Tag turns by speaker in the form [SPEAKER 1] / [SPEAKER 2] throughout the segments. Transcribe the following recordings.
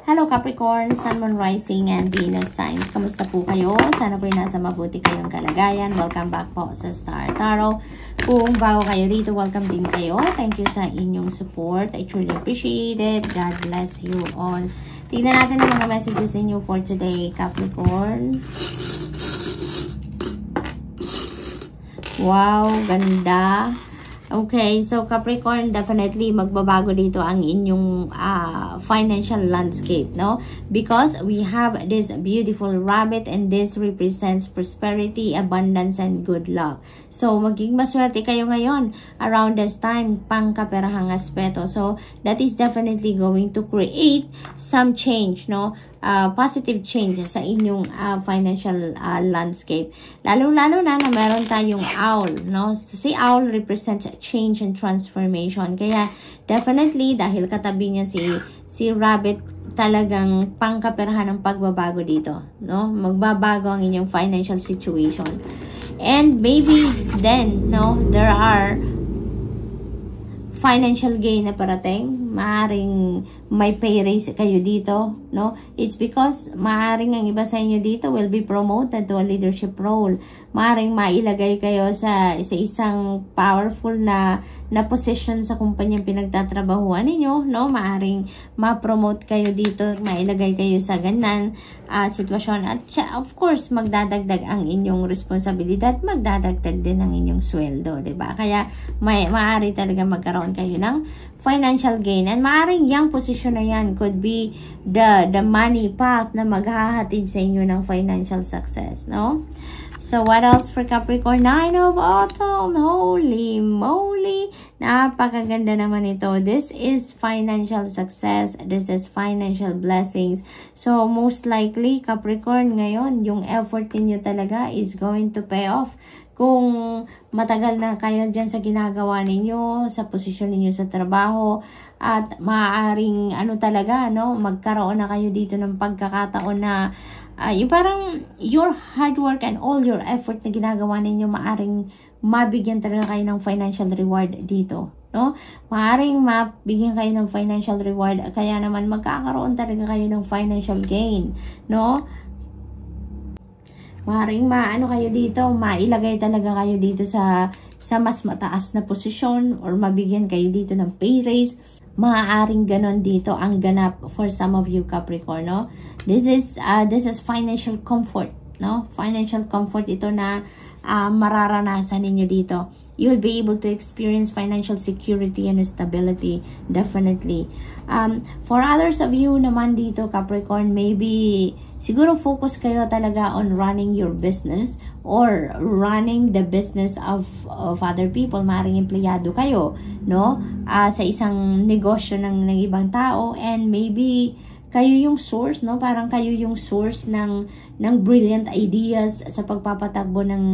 [SPEAKER 1] Hello Capricorn, Sun, Moon, Rising, and Venus signs. Kamusta po kayo? Sana po nasa mabuti kayong kalagayan. Welcome back po sa Star Tarot. Kung bago kayo dito, welcome din kayo. Thank you sa inyong support. I truly appreciate it. God bless you all. Tingnan natin ang mga messages ninyo for today, Capricorn. Wow, ganda. Okay, so Capricorn, definitely magbabago dito ang inyong financial landscape, no? Because we have this beautiful rabbit and this represents prosperity, abundance, and good luck. So, maging maswerte kayo ngayon around this time, pangkaperahang aspeto. So, that is definitely going to create some change, no? Positive change sa inyong financial landscape. Lalo-lalo na meron tayong owl, no? So, si owl represents change and transformation. Kaya, definitely, dahil katabi niya si rabbit, talagang pangkaperahan ng pagbabago dito, no? Magbabago ang inyong financial situation. And maybe then, no, there are financial gain na parating. Maaring may pay raise kayo dito, no? It's because maaring ang iba sa inyo dito will be promoted to a leadership role. Maaring mailagay kayo sa isang powerful na position sa kumpanyang pinagtatrabahuan ninyo, no? Maaring ma-promote kayo dito, mailagay kayo sa ganyan sitwasyon. At of course, magdadagdag ang inyong responsibilidad, magdadagdag din ang inyong sweldo, 'di ba? Kaya maaari talaga magkaroon kayo ng financial gain. And maaring yung position na yan could be the money path na maghahatid sa inyo ng financial success, no? So, what else for Capricorn? Nine of Autumn. Holy moly! Napakaganda naman ito. This is financial success. This is financial blessings. So, most likely, Capricorn, ngayon, yung effort ninyo talaga is going to pay off. Kung matagal na kayo dyan sa ginagawa ninyo, sa posisyon ninyo sa trabaho, at maaaring talaga, no, magkaroon na kayo dito ng pagkakataon na yung parang your hard work and all your effort na ginagawa ninyo, maaaring mabigyan talaga kayo ng financial reward dito, no? Maaaring mabigyan kayo ng financial reward, kaya naman magkakaroon talaga kayo ng financial gain, no? Maaaring kayo dito, mailagay talaga kayo dito sa mas mataas na posisyon or mabigyan kayo dito ng pay raise. Maaaring ganon dito ang ganap for some of you Capricorn, no? This is financial comfort, no? Financial comfort ito na mararanasan ninyo dito. You'll be able to experience financial security and stability, definitely. For others of you naman dito, Capricorn, maybe siguro focus kayo talaga on running your business or running the business of other people. Maaaring empleyado kayo, no? Sa isang negosyo ng ibang tao, and maybe kayo yung source, no? Parang kayo yung source ng brilliant ideas sa pagpapatakbo ng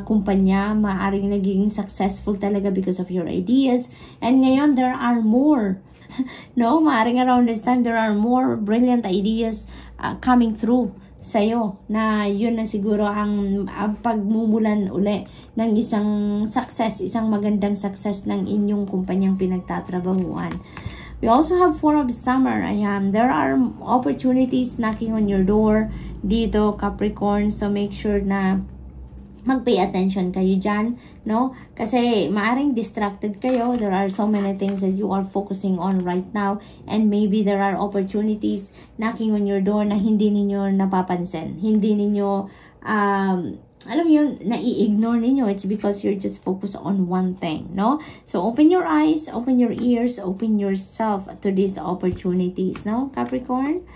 [SPEAKER 1] kumpanya. Maaring naging successful talaga because of your ideas. And ngayon, there are more. No? Maaring around this time, there are more brilliant ideas coming through sa'yo. Na yun na siguro ang pagmumulan uli ng isang success, isang magandang success ng inyong kumpanyang pinagtatrabahuan. We also have Four of Summer. Ayan, there are opportunities knocking on your door dito, Capricorn. So, make sure na mag-pay attention kayo dyan, no? Kasi maaring distracted kayo. There are so many things that you are focusing on right now. And maybe there are opportunities knocking on your door na hindi ninyo napapansin. Hindi ninyo, alam mo yun, nai-ignore ninyo. It's because you're just focused on one thing, no? So, open your eyes, open your ears, open yourself to these opportunities, no, Capricorn?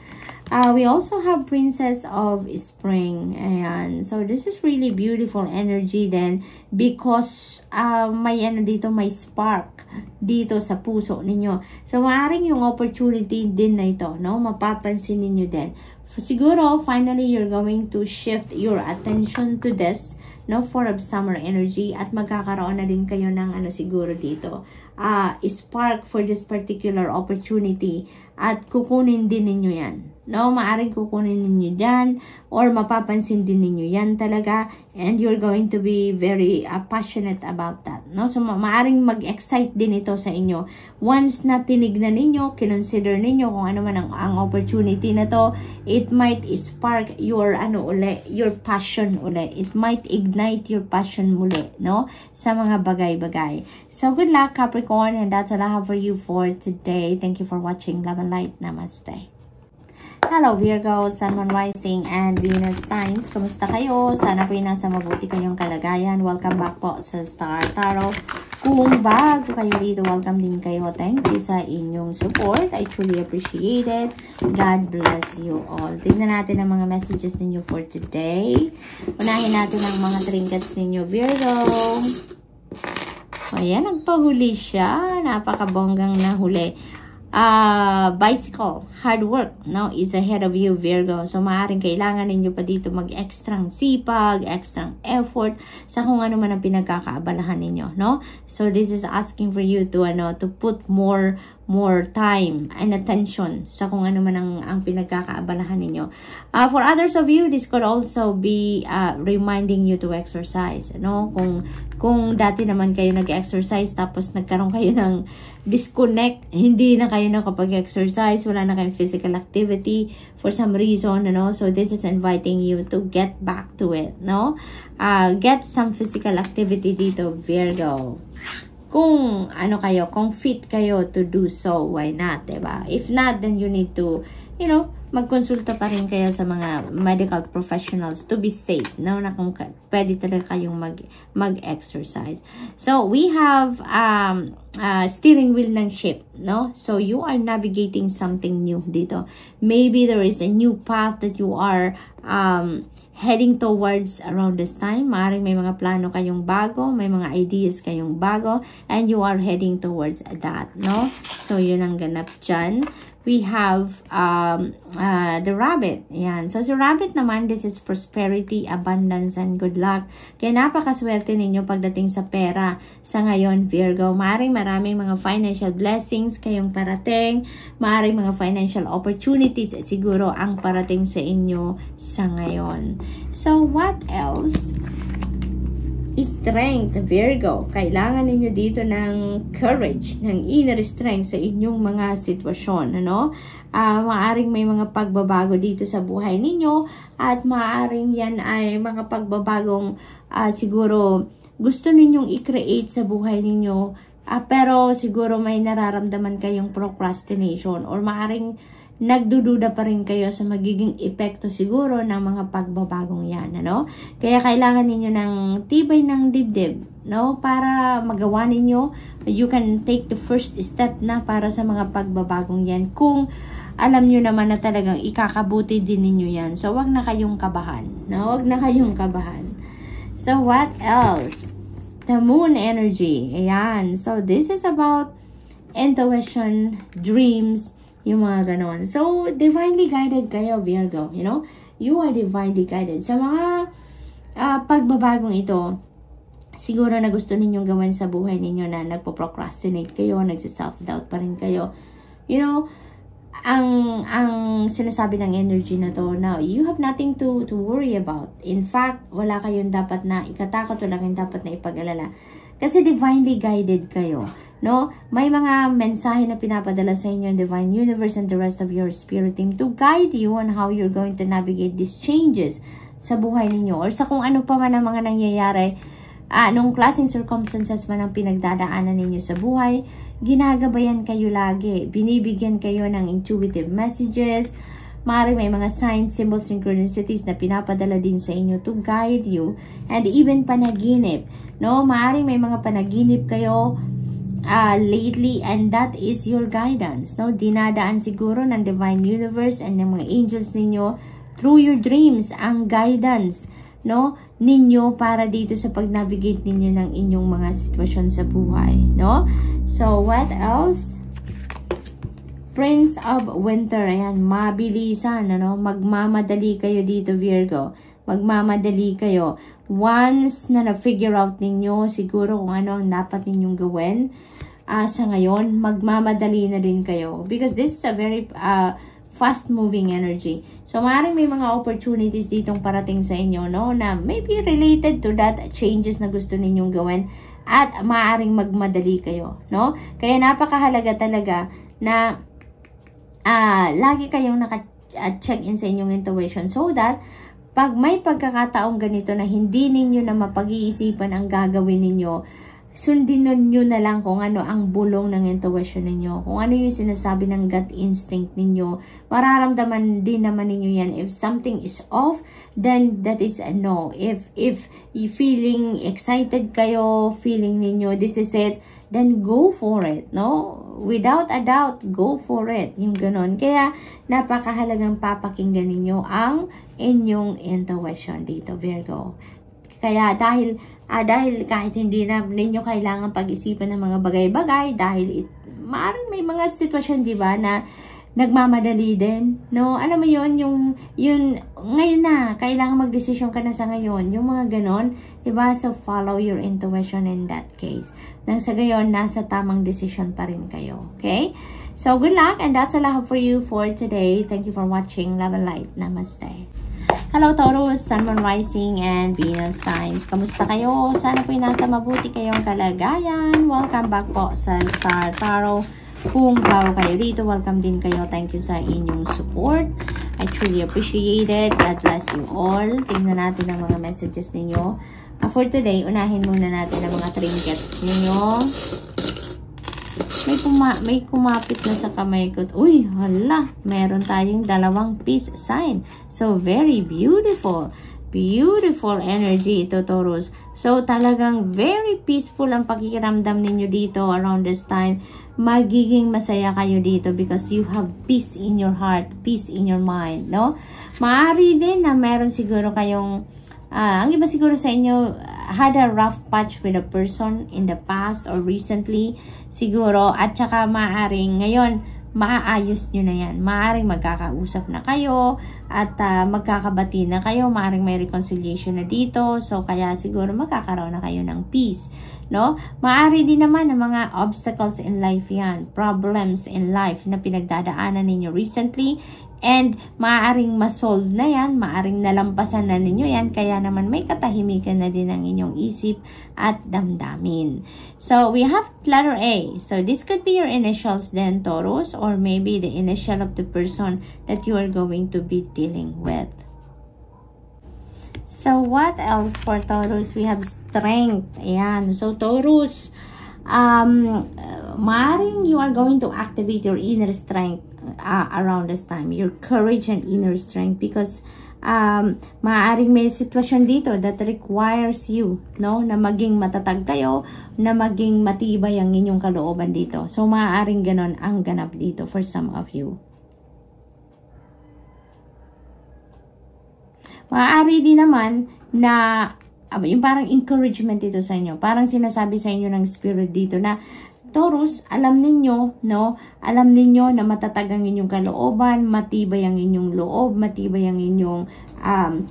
[SPEAKER 1] We also have Princess of Spring. Ayan. So, this is really beautiful energy then because may dito, may spark dito sa puso ninyo. So, maaaring yung opportunity din na ito, no? Mapapansin ninyo din. Siguro, finally, you're going to shift your attention to this, no, Four of Summer energy, at magkakaroon na din kayo ng siguro dito, spark for this particular opportunity, at kukunin din ninyo yan. No, maaring kukunin ninyo dyan or mapapansin din ninyo yan talaga, and you're going to be very passionate about that. No, so maaring mag-excite din ito sa inyo. Once na tinignan ninyo, kinonsider ninyo kung ano man ang opportunity na to, it might spark your your passion uli. It might ignite your passion muli, no, sa mga bagay-bagay. So good luck, Capricorn, and that's all I have for you for today. Thank you for watching. Love and light. Namaste. Hello Virgo, Sun, Moon, Rising, and Venus signs. Kumusta kayo? Sana po nasa mabuti kayong kalagayan. Welcome back po sa Star Tarot. Kung bago kayo dito, welcome din kayo. Thank you sa inyong support. I truly appreciate it. God bless you all. Tingnan natin ang mga messages ninyo for today. Unahin natin ang mga trinkets ninyo, Virgo. Ayan, nagpahuli siya. Napakabonggang nahuli. Bicycle, hard work, no, is ahead of you, Virgo. So, maaaring kailangan ninyo pa dito mag-extrang sipag, extrang effort sa kung ano man ang pinagkakaabalahan ninyo, no? So, this is asking for you to, to put more time and attention sa kung ano man ang pinagkakaabalahan ninyo. For others of you, this could also be reminding you to exercise, no? Kung dati naman kayo nag-exercise tapos nagkaroon kayo ng disconnect, hindi na kayo nakapag-exercise, wala na kayong physical activity for some reason, so this is inviting you to get back to it, no? Get some physical activity dito, Virgo. Kung kung fit kayo to do so, why not, diba? If not, then you need to, magkonsulta pa rin kayo sa mga medical professionals to be safe, no? Na kung pwede talaga kayong mag-exercise. So, we have steering wheel ng ship, no? So, you are navigating something new dito. Maybe there is a new path that you are heading towards around this time. Maaaring may mga plano kayong bago, may mga ideas kayong bago, and you are heading towards that, no? So, yun ang ganap dyan. We have the rabbit. Yan. So, si rabbit naman, this is prosperity, abundance, and good luck. Kaya napakaswerte ninyo pagdating sa pera sa ngayon, Virgo. Maaaring maraming mga financial blessings kayong parating. Maaaring mga financial opportunities siguro ang parating sa inyo sa ngayon. So, what else? Strength, Virgo. Kailangan ninyo dito ng courage, ng inner strength sa inyong mga sitwasyon, maaring may mga pagbabago dito sa buhay ninyo, at maaring yan ay mga pagbabagong siguro gusto ninyong i-create sa buhay ninyo, pero siguro may nararamdaman kayong procrastination, or maaring nagdududa pa rin kayo sa magiging epekto siguro ng mga pagbabagong yan, Kaya kailangan ninyo ng tibay ng dibdib, para magawa ninyo. You can take the first step na para sa mga pagbabagong yan. Kung alam nyo naman na talagang ikakabuti din ninyo yan. So, wag na kayong kabahan, Wag na kayong kabahan. So, what else? The moon energy. Ayan. So, this is about intuition, dreams, yung mga ganon. So, divinely guided kayo, Virgo. You are divinely guided. Sa mga pagbabagong ito, siguro na gusto ninyong gawin sa buhay ninyo na nagpo-procrastinate kayo, nagsi-self-doubt pa rin kayo. Ang sinasabi ng energy na to, now, you have nothing to worry about. In fact, wala kayong dapat na ikatakot, wala kayong dapat na ipag-alala. Kasi divinely guided kayo. May mga mensahe na pinapadala sa inyo ng Divine Universe and the rest of your spirit team to guide you on how you're going to navigate these changes sa buhay ninyo, or sa kung ano pa man ang mga nangyayari, anong klaseng circumstances man ang pinagdadaanan ninyo sa buhay. Ginagabayan kayo lagi, binibigyan kayo ng intuitive messages. Maaaring may mga signs, symbols, synchronicities na pinapadala din sa inyo to guide you, and even panaginip, maaaring may mga panaginip kayo lately, and that is your guidance, dinadaan siguro ng Divine Universe and ng mga angels ninyo through your dreams ang guidance, ninyo para dito sa pag-navigate ninyo ng inyong mga sitwasyon sa buhay, So, what else? Prince of Winter. Ayan, mabilisan, magmamadali kayo dito, Virgo. Magmamadali kayo. Once na na-figure out ninyo siguro kung ano ang dapat ninyong gawin, sa ngayon, magmamadali na din kayo. Because this is a very fast-moving energy. So, maaaring may mga opportunities ditong parating sa inyo, no? Na maybe related to that changes na gusto ninyong gawin at maaaring magmadali kayo, no? Kaya napakahalaga talaga na lagi kayong naka-check-in sa inyong intuition so that pag may pagkakataong ganito na hindi ninyo na mapag-iisipan ang gagawin ninyo, sundin nyo na lang kung ano ang bulong ng intuition ninyo. Kung ano yung sinasabi ng gut instinct ninyo. Mararamdaman din naman ninyo yan. If something is off, then that is a no. If you feeling excited kayo, feeling ninyo, this is it, then go for it, no? Without a doubt, go for it. Yung ganon. Kaya, napakahalagang papakinggan ninyo ang inyong intuition dito, Virgo. Kaya dahil kahit hindi na ninyo kailangan pag-isipan ng mga bagay-bagay, dahil maaaring may mga sitwasyon, di ba, na nagmamadali din, no? Alam mo yun, yun ngayon na, kailangan magdesisyon ka na sa ngayon, yung mga ganon, di ba? So, follow your intuition in that case. Nang sa gayon, nasa tamang decision pa rin kayo, okay? So, good luck, and that's all I have for you for today. Thank you for watching. Love and light. Namaste. Hello Taurus, Sun, Moon, Rising, and Venus signs. Kamusta kayo? Sana po'y nasa mabuti kayong kalagayan. Welcome back po sa Star Tarot. Kung bago kayo dito, welcome din kayo. Thank you sa inyong support. I truly appreciate it. God bless you all. Tingnan natin ang mga messages ninyo. For today, unahin muna natin ang mga trinkets ninyo. May kumapit na sa kamay ko. Uy, hala. Meron tayong dalawang peace sign. So, very beautiful. Beautiful energy ito, Taurus. So, talagang very peaceful ang pakikiramdam ninyo dito around this time. Magiging masaya kayo dito because you have peace in your heart, peace in your mind, no? Maaari din na meron siguro kayong ang iba siguro sa inyo had a rough patch with a person in the past or recently siguro, at saka maaaring ngayon maaayos nyo na yan. Maaaring magkakausap na kayo at magkakabati na kayo. Maaaring may reconciliation na dito. So, kaya siguro magkakaroon na kayo ng peace, no? Maaari din naman ng mga obstacles in life yan. Problems in life na pinagdadaanan ninyo recently. And maaaring masolve na yan, maaaring nalampasan na ninyo yan, kaya naman may katahimikan na din ang inyong isip at damdamin. So, we have letter A. So, this could be your initials then, Taurus, or maybe the initial of the person that you are going to be dealing with. So, what else for Taurus? We have strength. Ayan. So, Taurus, maaaring you are going to activate your inner strength around this time, your courage and inner strength, because maaaring may sitwasyon dito that requires you, no, na maging matatag kayo, na maging matibay ang inyong kalooban dito. So maaaring ganon ang ganap dito for some of you. Maaari din naman na yung parang encouragement dito sa inyo, parang sinasabi sa inyo ng spirit dito na Taurus, alam ninyo, no? Alam ninyo na matatag ang inyong kalooban, matibay ang inyong loob, matibay ang inyong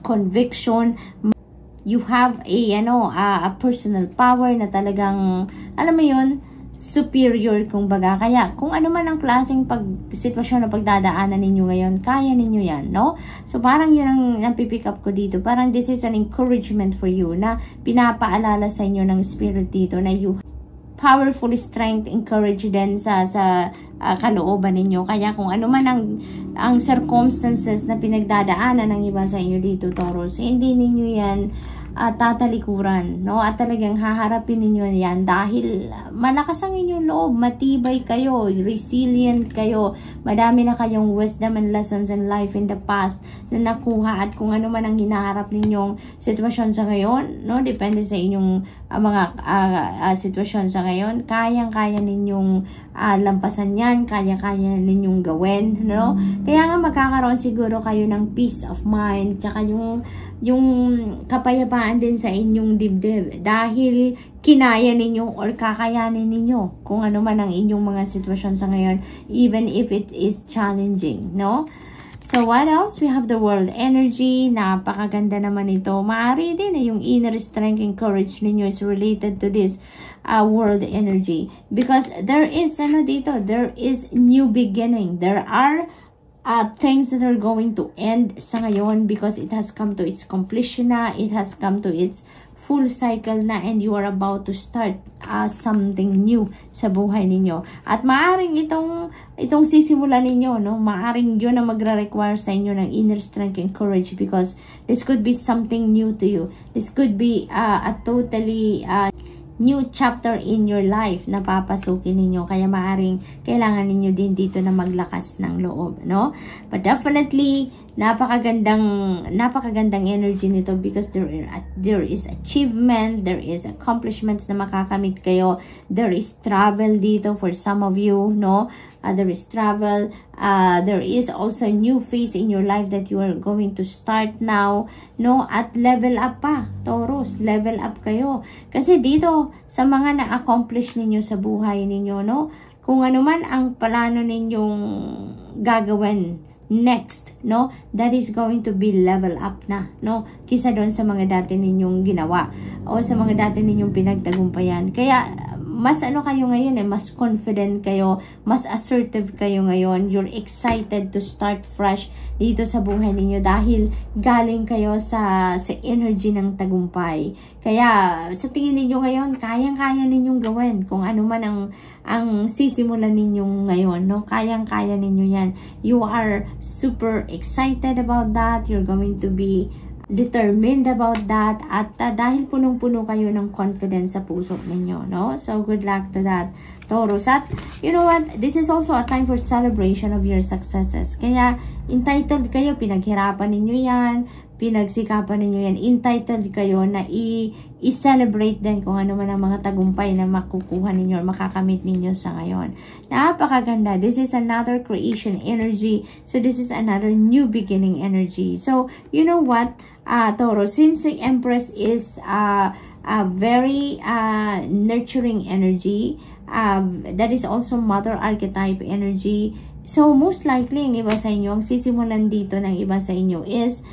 [SPEAKER 1] conviction. You have a personal power na talagang, alam mo yun, superior kumbaga. Kaya kung ano man ang klaseng sitwasyon na pagdadaanan ninyo ngayon, kaya ninyo yan, no? So parang yun ang napipick up ko dito. Parang this is an encouragement for you na pinapaalala sa inyo ng spirit dito na you powerful strength, encourage din sa kalooban ninyo. Kaya kung ano man ang circumstances na pinagdadaanan ng iba sa inyo dito, Taurus, hindi ninyo yan tatalikuran, no? At talagang haharapin ninyo yan dahil malakas ang inyong loob, matibay kayo, resilient kayo, madami na kayong wisdom and lessons in life in the past na nakuha, at kung ano man ang hinaharap ninyong sitwasyon sa ngayon, no? Depende sa inyong mga sitwasyon sa ngayon, kayang-kaya ninyong lampasan yan, kaya-kaya ninyong gawin, no? Kaya nga magkakaroon siguro kayo ng peace of mind, tsaka yung kapayapaan din sa inyong dibdib dahil kinaya ninyo or kakayanin ninyo kung ano man ang inyong mga sitwasyon sa ngayon, even if it is challenging, no? So, what else? We have the world energy. Napakaganda naman ito. Maaari din na yung inner strength and courage ninyo is related to this world energy. Because there is, dito, there is new beginning. There are things that are going to end sa ngayon because it has come to its completion na, it has come to its full cycle na, and you are about to start something new sa buhay ninyo. At maaring itong sisimulan ninyo, no? Maaring yun ang magre-require sa inyo ng inner strength and courage because this could be something new to you. This could be a totally new chapter in your life na papasukin ninyo. Kaya maaring kailangan ninyo din dito na maglakas ng loob, no? But definitely, napakagandang energy nito because there is achievement, there is accomplishments na makakamit kayo. There is travel dito for some of you, no? There is travel. There is also a new phase in your life that you are going to start now, no? At level up pa, Taurus, level up kayo. Kasi dito, sa mga na-accomplish ninyo sa buhay ninyo, no? Kung ano man ang plano ninyong gagawin next, no? That is going to be level up na, no? Kisa doon sa mga dati ninyong ginawa o sa mga dati ninyong pinagtagumpayan. Kaya, mas kayo ngayon mas confident kayo, mas assertive kayo ngayon. You're excited to start fresh dito sa buhay ninyo dahil galing kayo sa energy ng tagumpay. Kaya, sa tingin ninyo ngayon, kayang-kaya ninyong gawin kung ano man ang sisimulan ninyong ngayon, no? Kayang-kaya ninyo yan. You are super excited about that. You're going to be determined about that, at dahil punong-puno kayo ng confidence sa puso ninyo, no? So, good luck to that, Taurus. At, you know what? This is also a time for celebration of your successes. Kaya, entitled kayo, pinaghirapan ninyo yan, pinagsikapan ninyo yan, entitled kayo na i-celebrate din kung ano man ang mga tagumpay na makukuha ninyo or makakamit ninyo sa ngayon. Napakaganda. This is another creation energy. So, this is another new beginning energy. So, you know what, Taurus, since the Empress is a very nurturing energy, that is also mother archetype energy. So, most likely, ang iba sa inyo, ang sisimulan dito ng iba sa inyo is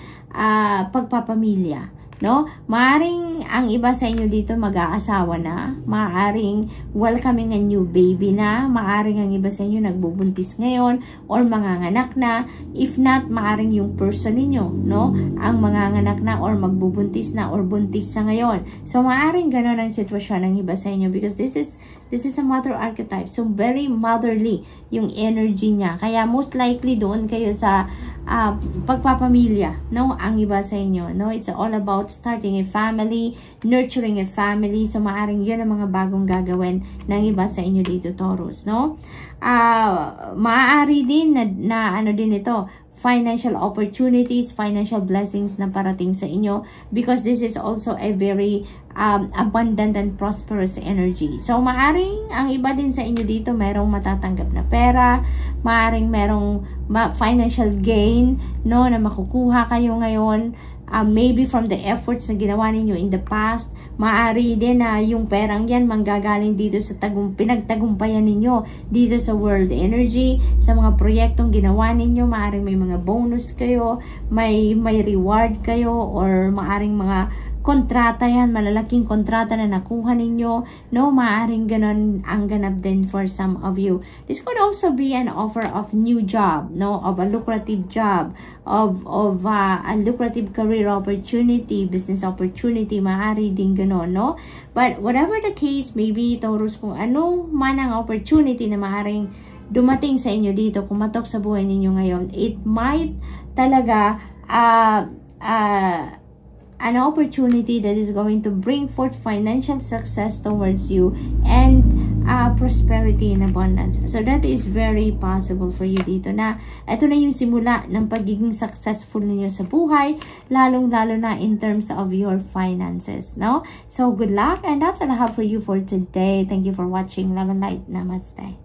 [SPEAKER 1] pagpapamilya, no? Maaring ang iba sa inyo dito mag-aasawa na, maaring welcoming a new baby na, maaring ang iba sa inyo nagbubuntis ngayon or manganganak na. If not, maaring yung person ninyo, no? Ang manganganak na or magbubuntis na or buntis sa ngayon. So, maaring gano'n ang sitwasyon ng iba sa inyo because this is a mother archetype. So, very motherly yung energy niya. Kaya, most likely doon kayo sa pagpapamilya, no? Ang iba sa inyo, no? It's all about starting a family, nurturing a family. So, maaring yun ang mga bagong gagawin ng iba sa inyo dito, Taurus, no? Maaari din na ano din ito, financial opportunities, financial blessings na parating sa inyo because this is also a very abundant and prosperous energy. So, maaring ang iba din sa inyo dito merong matatanggap na pera, maaring merong financial gain, no, na makukuha kayo ngayon. Maybe from the efforts na ginawa ninyo in the past, maaari din na yung perang yan manggagaling dito sa pinagtagumpayan ninyo dito sa world energy, sa mga proyektong ginawa ninyo. Maaring may mga bonus kayo, may reward kayo, or maaring mga kontrata yan, malalaking kontrata na nakuha ninyo, no? Maaring ganon ang ganap din for some of you. This could also be an offer of new job, no? Of a lucrative job, of a lucrative career opportunity, business opportunity, maaari din ganon, no? But whatever the case, maybe, Taurus, kung ano man ang opportunity na maaring dumating sa inyo dito, kumatok sa buhay ninyo ngayon, it might talaga an opportunity that is going to bring forth financial success towards you and prosperity and abundance. So that is very possible for you dito na ito na yung simula ng pagiging successful ninyo sa buhay, lalong-lalo na in terms of your finances, no? So good luck, and that's all I have for you for today. Thank you for watching. Love and light. Namaste.